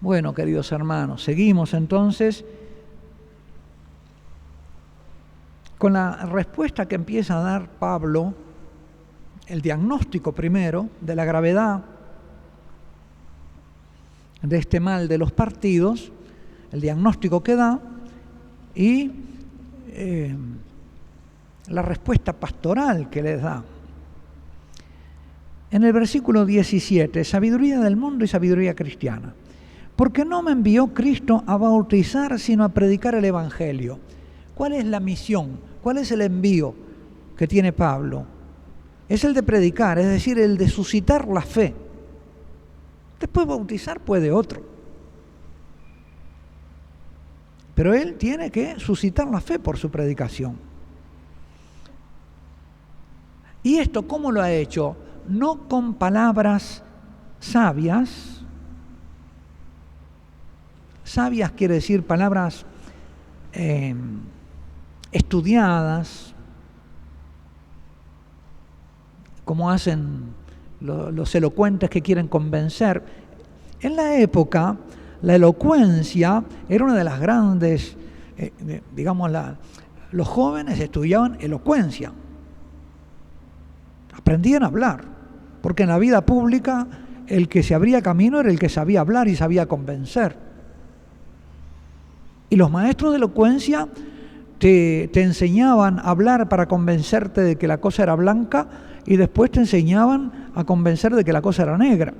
Bueno, queridos hermanos, seguimos entonces con la respuesta que empieza a dar Pablo, el diagnóstico primero de la gravedad de este mal de los partidos, el diagnóstico que da y la respuesta pastoral que les da. En el versículo 17, sabiduría del mundo y sabiduría cristiana. Porque no me envió Cristo a bautizar, sino a predicar el Evangelio. ¿Cuál es la misión? ¿Cuál es el envío que tiene Pablo? Es el de predicar, es decir, el de suscitar la fe. Después bautizar puede otro. Pero él tiene que suscitar la fe por su predicación. ¿Y esto cómo lo ha hecho? No con palabras sabias. Sabias quiere decir palabras estudiadas, como hacen los elocuentes que quieren convencer. En la época, la elocuencia era una de las grandes, los jóvenes estudiaban elocuencia, aprendían a hablar, porque en la vida pública el que se abría camino era el que sabía hablar y sabía convencer. Y los maestros de elocuencia te enseñaban a hablar para convencerte de que la cosa era blanca y después te enseñaban a convencer de que la cosa era negra.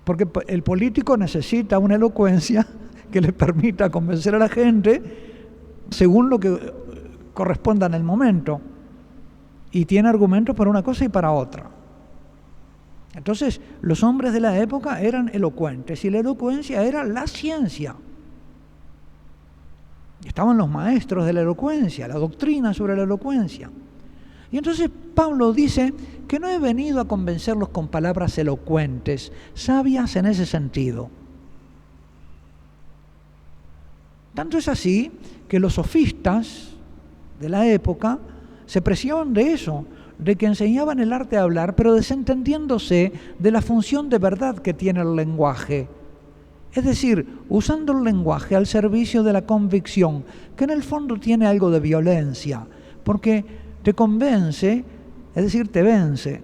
Porque el político necesita una elocuencia que le permita convencer a la gente según lo que corresponda en el momento. Y tiene argumentos para una cosa y para otra. Entonces, los hombres de la época eran elocuentes y la elocuencia era la ciencia. Estaban los maestros de la elocuencia, la doctrina sobre la elocuencia. Y entonces Pablo dice que no he venido a convencerlos con palabras elocuentes, sabias en ese sentido. Tanto es así que los sofistas de la época se preciaban de eso, de que enseñaban el arte de hablar, pero desentendiéndose de la función de verdad que tiene el lenguaje. Es decir, usando el lenguaje al servicio de la convicción, que en el fondo tiene algo de violencia, porque te convence, es decir, te vence.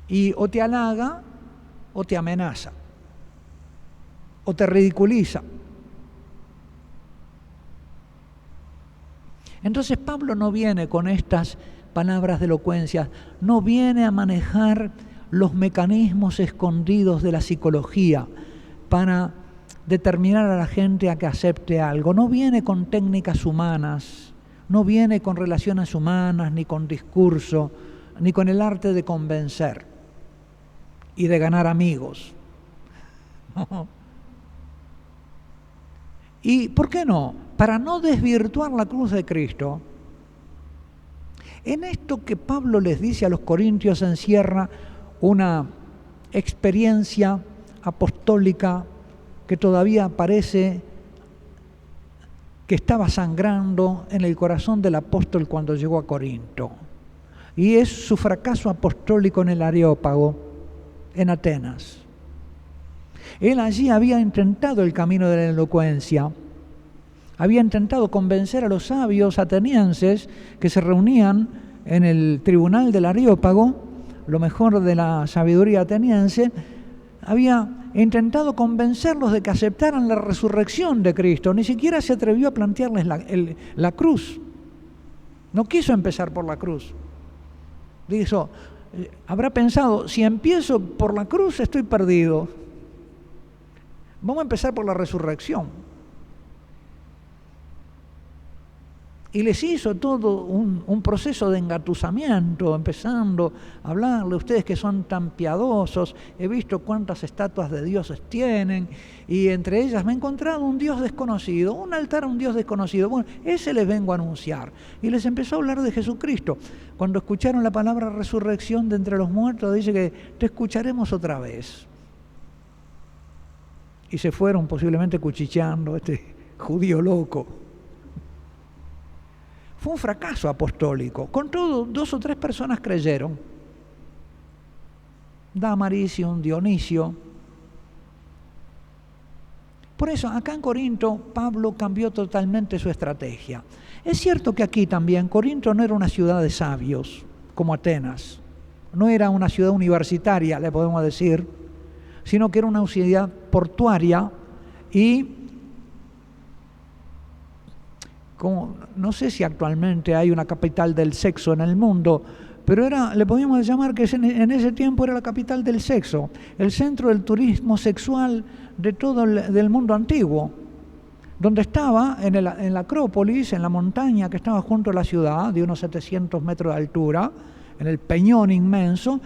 Y o te halaga, o te amenaza, o te ridiculiza. Entonces Pablo no viene con estas palabras de elocuencia, no viene a manejar los mecanismos escondidos de la psicología para determinar a la gente a que acepte algo, no viene con técnicas humanas, no viene con relaciones humanas, ni con discurso, ni con el arte de convencer y de ganar amigos. No. ¿Y por qué no? Para no desvirtuar la cruz de Cristo. En esto que Pablo les dice a los corintios se encierra una experiencia apostólica que todavía parece que estaba sangrando en el corazón del apóstol cuando llegó a Corinto. Y es su fracaso apostólico en el Areópago, en Atenas. Él allí había intentado el camino de la elocuencia, había intentado convencer a los sabios atenienses que se reunían en el tribunal del Areópago, lo mejor de la sabiduría ateniense, había intentado convencerlos de que aceptaran la resurrección de Cristo, ni siquiera se atrevió a plantearles la cruz, no quiso empezar por la cruz. Dijo, habrá pensado, si empiezo por la cruz estoy perdido, vamos a empezar por la resurrección. Y les hizo todo un proceso de engatusamiento, empezando a hablarle, ustedes que son tan piadosos, he visto cuántas estatuas de dioses tienen, y entre ellas me he encontrado un dios desconocido, un altar a un dios desconocido. Bueno, ese les vengo a anunciar. Y les empezó a hablar de Jesucristo. Cuando escucharon la palabra resurrección de entre los muertos, dice que te escucharemos otra vez. Y se fueron posiblemente cuchicheando, este judío loco. Fue un fracaso apostólico. Con todo, 2 o 3 personas creyeron. Dámaris y un Dionisio. Por eso, acá en Corinto, Pablo cambió totalmente su estrategia. Es cierto que aquí también, Corinto no era una ciudad de sabios, como Atenas. No era una ciudad universitaria, le podemos decir, sino que era una ciudad portuaria y, como, no sé si actualmente hay una capital del sexo en el mundo, pero le podíamos llamar que en ese tiempo era la capital del sexo, el centro del turismo sexual de todo del mundo antiguo, donde estaba en la Acrópolis, en la montaña que estaba junto a la ciudad, de unos 700 metros de altura, en el peñón inmenso,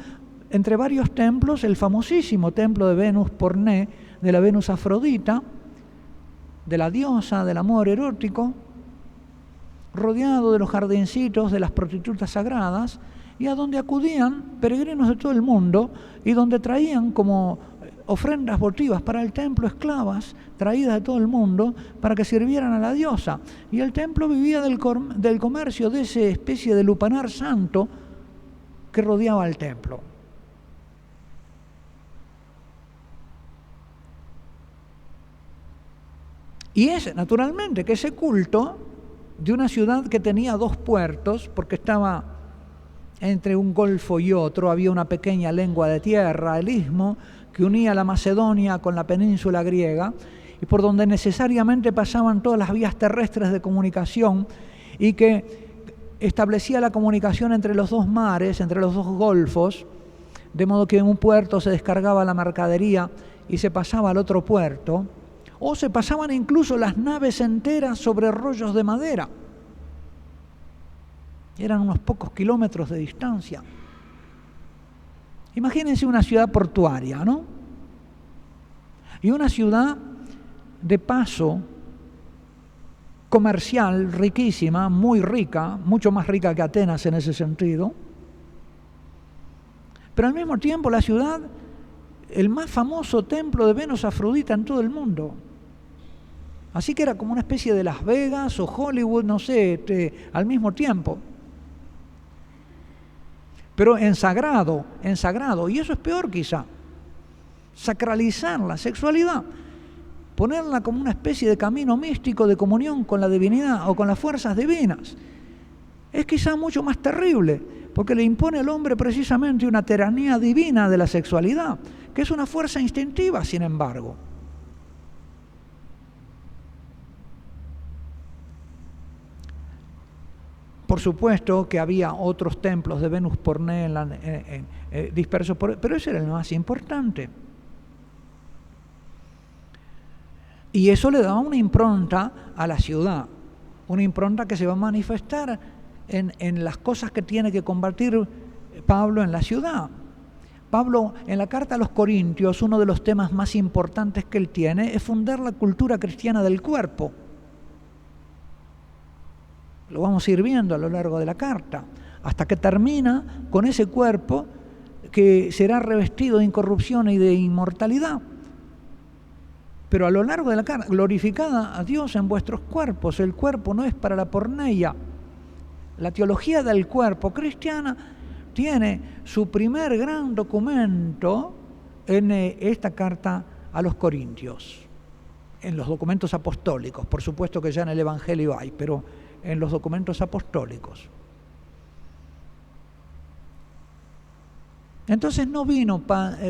entre varios templos, el famosísimo templo de Venus Porné, de la Venus Afrodita, de la diosa del amor erótico, rodeado de los jardincitos de las prostitutas sagradas, y a donde acudían peregrinos de todo el mundo y donde traían como ofrendas votivas para el templo esclavas traídas de todo el mundo para que sirvieran a la diosa. Y el templo vivía del comercio de esa especie de lupanar santo que rodeaba el templo. Y es naturalmente que ese culto de una ciudad que tenía 2 puertos, porque estaba entre un golfo y otro, había una pequeña lengua de tierra, el istmo, que unía la Macedonia con la península griega, y por donde necesariamente pasaban todas las vías terrestres de comunicación, y que establecía la comunicación entre los 2 mares, entre los 2 golfos, de modo que en un puerto se descargaba la mercadería y se pasaba al otro puerto, o se pasaban incluso las naves enteras sobre rollos de madera. Eran unos pocos kilómetros de distancia. Imagínense una ciudad portuaria, ¿no? Y una ciudad de paso comercial riquísima, muy rica, mucho más rica que Atenas en ese sentido. Pero al mismo tiempo la ciudad, el más famoso templo de Venus Afrodita en todo el mundo. Así que era como una especie de Las Vegas o Hollywood, no sé, al mismo tiempo. Pero en sagrado, y eso es peor quizá, sacralizar la sexualidad, ponerla como una especie de camino místico de comunión con la divinidad o con las fuerzas divinas, es quizá mucho más terrible, porque le impone al hombre precisamente una tiranía divina de la sexualidad, que es una fuerza instintiva, sin embargo. Por supuesto que había otros templos de Venus Porné dispersos, pero ese era el más importante. Y eso le daba una impronta a la ciudad, una impronta que se va a manifestar en las cosas que tiene que combatir Pablo en la ciudad. Pablo, en la carta a los Corintios, uno de los temas más importantes que él tiene es fundar la cultura cristiana del cuerpo. Lo vamos a ir viendo a lo largo de la carta, hasta que termina con ese cuerpo que será revestido de incorrupción y de inmortalidad. Pero a lo largo de la carta, glorificada a Dios en vuestros cuerpos. El cuerpo no es para la porneia. La teología del cuerpo cristiana tiene su primer gran documento en esta carta a los Corintios, en los documentos apostólicos. Por supuesto que ya en el Evangelio hay, pero en los documentos apostólicos. Entonces no vino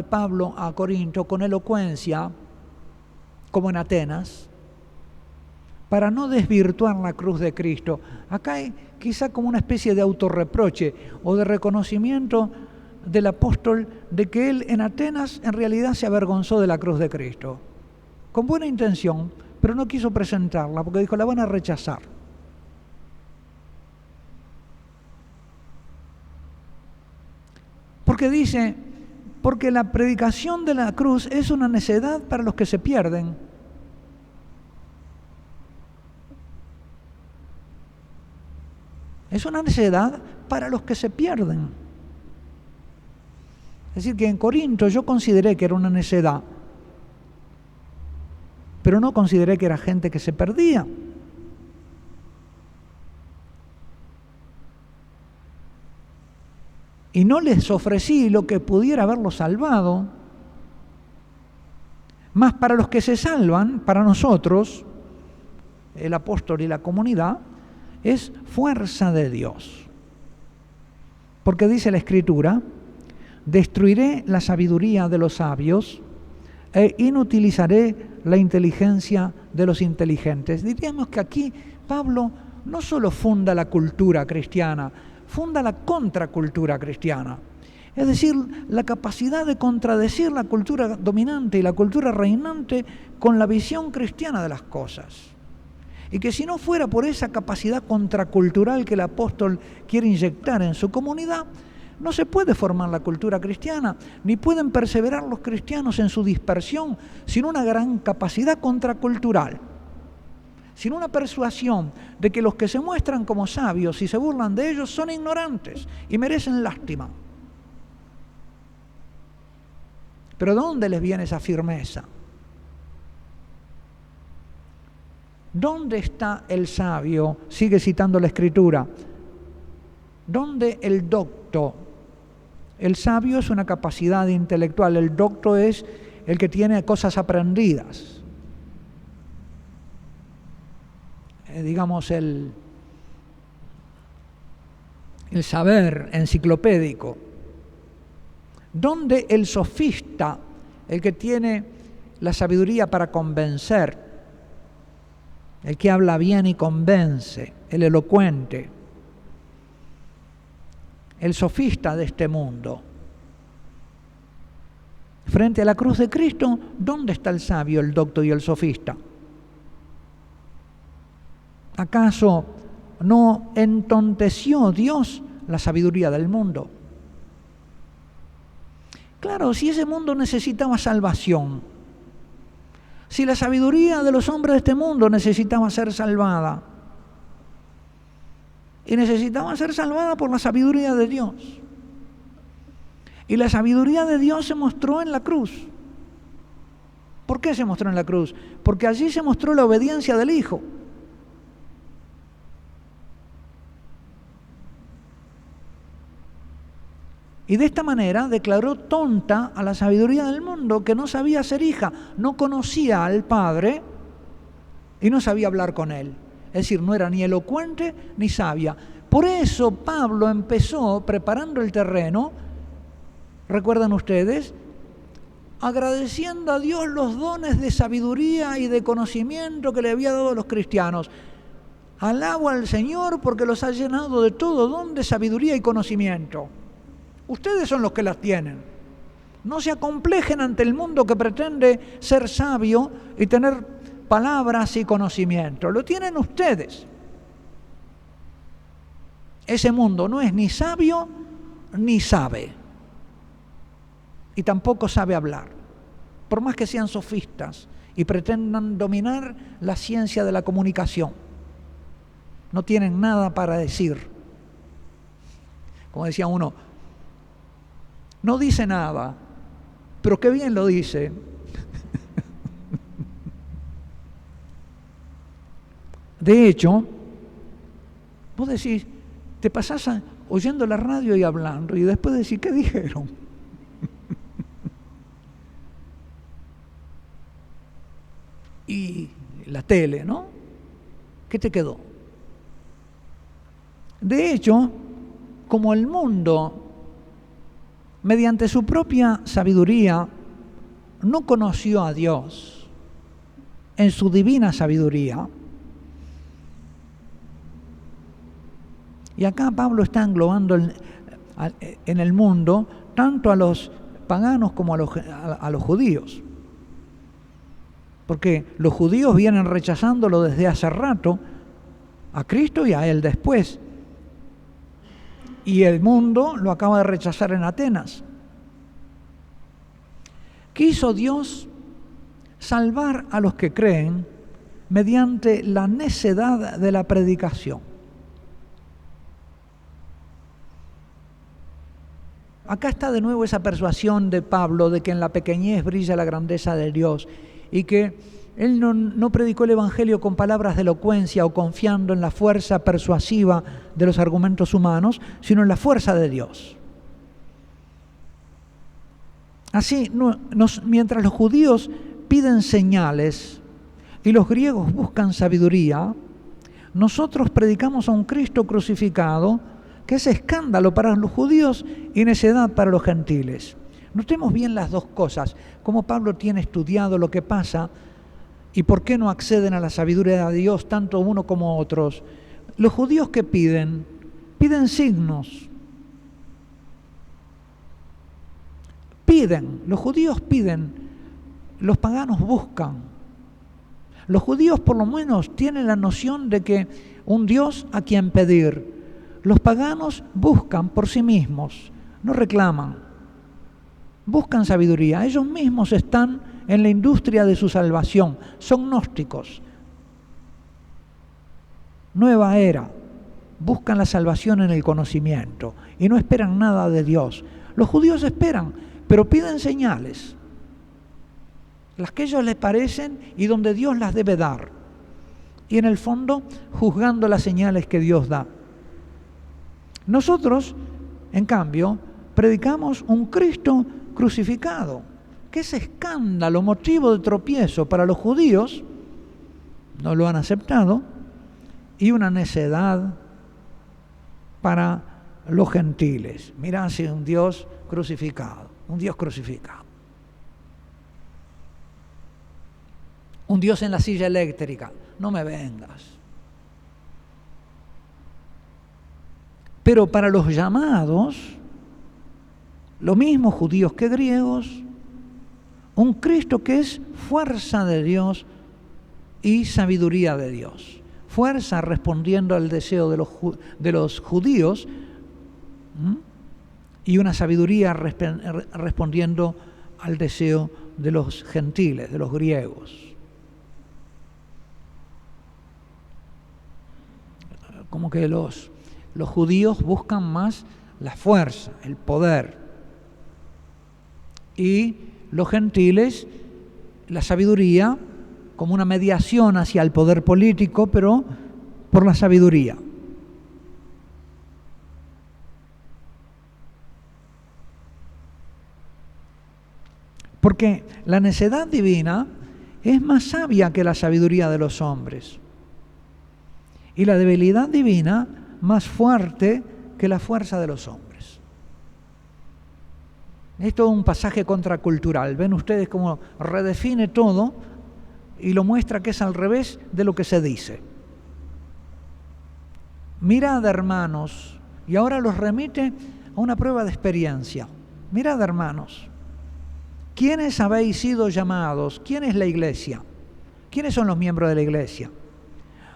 Pablo a Corinto con elocuencia, como en Atenas, para no desvirtuar la cruz de Cristo. Acá hay quizá como una especie de autorreproche o de reconocimiento del apóstol de que él en Atenas en realidad se avergonzó de la cruz de Cristo, con buena intención, pero no quiso presentarla porque dijo, la van a rechazar. Porque dice, porque la predicación de la cruz es una necedad para los que se pierden. Es una necedad para los que se pierden. Es decir, que en Corinto yo consideré que era una necedad, pero no consideré que era gente que se perdía. y no les ofrecí lo que pudiera haberlos salvado. Mas para los que se salvan, para nosotros, el apóstol y la comunidad, es fuerza de Dios. Porque dice la Escritura: destruiré la sabiduría de los sabios e inutilizaré la inteligencia de los inteligentes. Diríamos que aquí Pablo no solo funda la cultura cristiana, funda la contracultura cristiana. Es decir, la capacidad de contradecir la cultura dominante y la cultura reinante con la visión cristiana de las cosas. Y que si no fuera por esa capacidad contracultural que el apóstol quiere inyectar en su comunidad, no se puede formar la cultura cristiana, ni pueden perseverar los cristianos en su dispersión sin una gran capacidad contracultural, sin una persuasión de que los que se muestran como sabios y se burlan de ellos son ignorantes y merecen lástima. Pero ¿de dónde les viene esa firmeza? ¿Dónde está el sabio? Sigue citando la Escritura. ¿Dónde el docto? El sabio es una capacidad intelectual, el docto es el que tiene cosas aprendidas. Digamos el saber enciclopédico. ¿Dónde el sofista, el que tiene la sabiduría para convencer, el que habla bien y convence, el elocuente, el sofista de este mundo? Frente a la cruz de Cristo, ¿dónde está el sabio, el docto y el sofista? ¿Acaso no entonteció Dios la sabiduría del mundo? Claro, si ese mundo necesitaba salvación, si la sabiduría de los hombres de este mundo necesitaba ser salvada, y necesitaba ser salvada por la sabiduría de Dios, y la sabiduría de Dios se mostró en la cruz. ¿Por qué se mostró en la cruz? Porque allí se mostró la obediencia del Hijo. Y de esta manera declaró tonta a la sabiduría del mundo, que no sabía ser hija, no conocía al Padre y no sabía hablar con Él. Es decir, no era ni elocuente ni sabia. Por eso Pablo empezó preparando el terreno, ¿recuerdan ustedes? Agradeciendo a Dios los dones de sabiduría y de conocimiento que le había dado a los cristianos. Alabo al Señor porque los ha llenado de todo don de sabiduría y conocimiento. Ustedes son los que las tienen. No se acomplejen ante el mundo que pretende ser sabio y tener palabras y conocimiento. Lo tienen ustedes. Ese mundo no es ni sabio ni sabe. Y tampoco sabe hablar. Por más que sean sofistas y pretendan dominar la ciencia de la comunicación. No tienen nada para decir. Como decía uno, no dice nada, pero qué bien lo dice. De hecho, vos decís, te pasás oyendo la radio y hablando, y después decís, ¿qué dijeron? Y la tele, ¿no? ¿Qué te quedó? De hecho, como el mundo, mediante su propia sabiduría, no conoció a Dios en su divina sabiduría. Y acá Pablo está englobando en el mundo tanto a los paganos como a los judíos. Porque los judíos vienen rechazándolo desde hace rato a Cristo y a Él después. Y el mundo lo acaba de rechazar en Atenas. Quiso Dios salvar a los que creen mediante la necedad de la predicación. Acá está de nuevo esa persuasión de Pablo de que en la pequeñez brilla la grandeza de Dios y que él no predicó el Evangelio con palabras de elocuencia o confiando en la fuerza persuasiva de los argumentos humanos, sino en la fuerza de Dios. Así, mientras los judíos piden señales y los griegos buscan sabiduría, nosotros predicamos a un Cristo crucificado que es escándalo para los judíos y necedad para los gentiles. Notemos bien las dos cosas, cómo Pablo tiene estudiado lo que pasa y por qué no acceden a la sabiduría de Dios tanto uno como otros. Los judíos que piden signos. Los judíos piden, los paganos buscan. Los judíos por lo menos tienen la noción de que un Dios a quien pedir. Los paganos buscan por sí mismos, no reclaman, buscan sabiduría. Ellos mismos están en la industria de su salvación, son gnósticos. Nueva era, buscan la salvación en el conocimiento y no esperan nada de Dios. Los judíos esperan, pero piden señales, las que a ellos les parecen y donde Dios las debe dar. Y en el fondo, juzgando las señales que Dios da. Nosotros, en cambio, predicamos un Cristo crucificado, que es escándalo, motivo de tropiezo para los judíos, no lo han aceptado, y una necedad para los gentiles. Mirá si un Dios crucificado, un Dios crucificado. Un Dios en la silla eléctrica, no me vengas. Pero para los llamados, lo mismo judíos que griegos, un Cristo que es fuerza de Dios y sabiduría de Dios. Fuerza respondiendo al deseo de los judíos y una sabiduría respondiendo al deseo de los gentiles, de los griegos. Como que los judíos buscan más la fuerza, el poder, y los gentiles la sabiduría como una mediación hacia el poder político, pero por la sabiduría. Porque la necedad divina es más sabia que la sabiduría de los hombres. Y la debilidad divina más fuerte que la fuerza de los hombres. Esto es un pasaje contracultural. Ven ustedes cómo redefine todo y lo muestra que es al revés de lo que se dice. Mirad, hermanos, y ahora los remite a una prueba de experiencia. Mirad, hermanos, ¿quiénes habéis sido llamados? ¿Quién es la iglesia? ¿Quiénes son los miembros de la iglesia?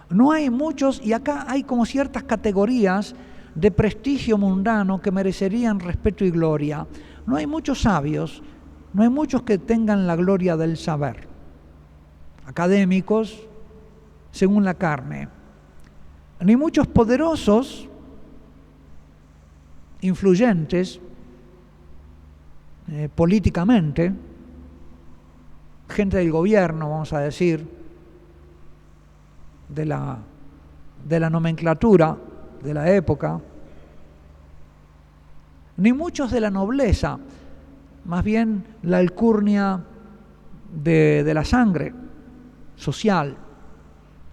No hay muchos, y acá hay como ciertas categorías de prestigio mundano que merecerían respeto y gloria. No hay muchos sabios, no hay muchos que tengan la gloria del saber. Académicos, según la carne. Ni muchos poderosos, influyentes, políticamente, gente del gobierno, vamos a decir, de la nomenclatura de la época, ni muchos de la nobleza, más bien la alcurnia de la sangre social,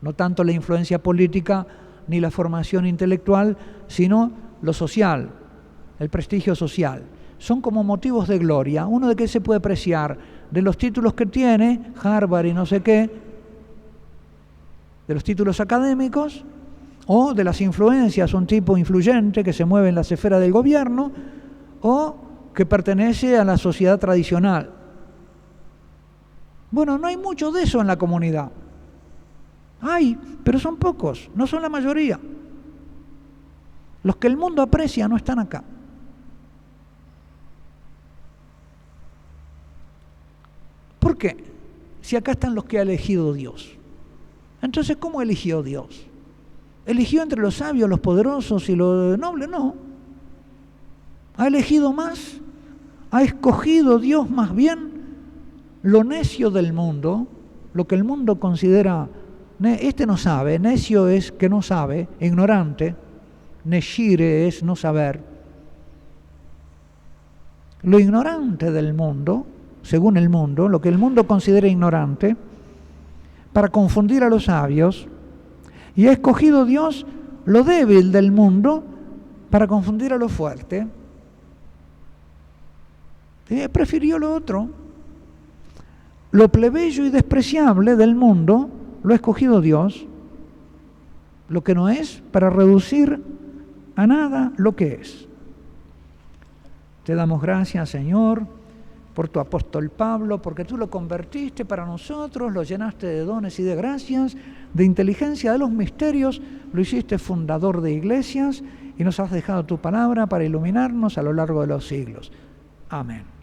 no tanto la influencia política ni la formación intelectual, sino lo social, el prestigio social. Son como motivos de gloria. ¿Uno de qué se puede apreciar? De los títulos que tiene, Harvard y no sé qué, de los títulos académicos, o de las influencias, un tipo influyente que se mueve en las esferas del gobierno, o que pertenece a la sociedad tradicional. Bueno, no hay mucho de eso en la comunidad. Hay, pero son pocos, no son la mayoría. Los que el mundo aprecia no están acá. ¿Por qué? Si acá están los que ha elegido Dios. Entonces, ¿cómo eligió Dios? ¿Eligió entre los sabios, los poderosos y los nobles? No. ¿Ha elegido más? ¿Ha escogido Dios más bien lo necio del mundo? Lo que el mundo considera, este no sabe, necio es que no sabe, ignorante, neshire es no saber. lo ignorante del mundo, según el mundo, lo que el mundo considera ignorante, para confundir a los sabios, y ha escogido Dios lo débil del mundo para confundir a lo fuerte. Prefirió lo otro. Lo plebeyo y despreciable del mundo lo ha escogido Dios, lo que no es, para reducir a nada lo que es. Te damos gracias, Señor, por tu apóstol Pablo, porque tú lo convertiste para nosotros, lo llenaste de dones y de gracias, de inteligencia de los misterios, lo hiciste fundador de iglesias y nos has dejado tu palabra para iluminarnos a lo largo de los siglos. Amén.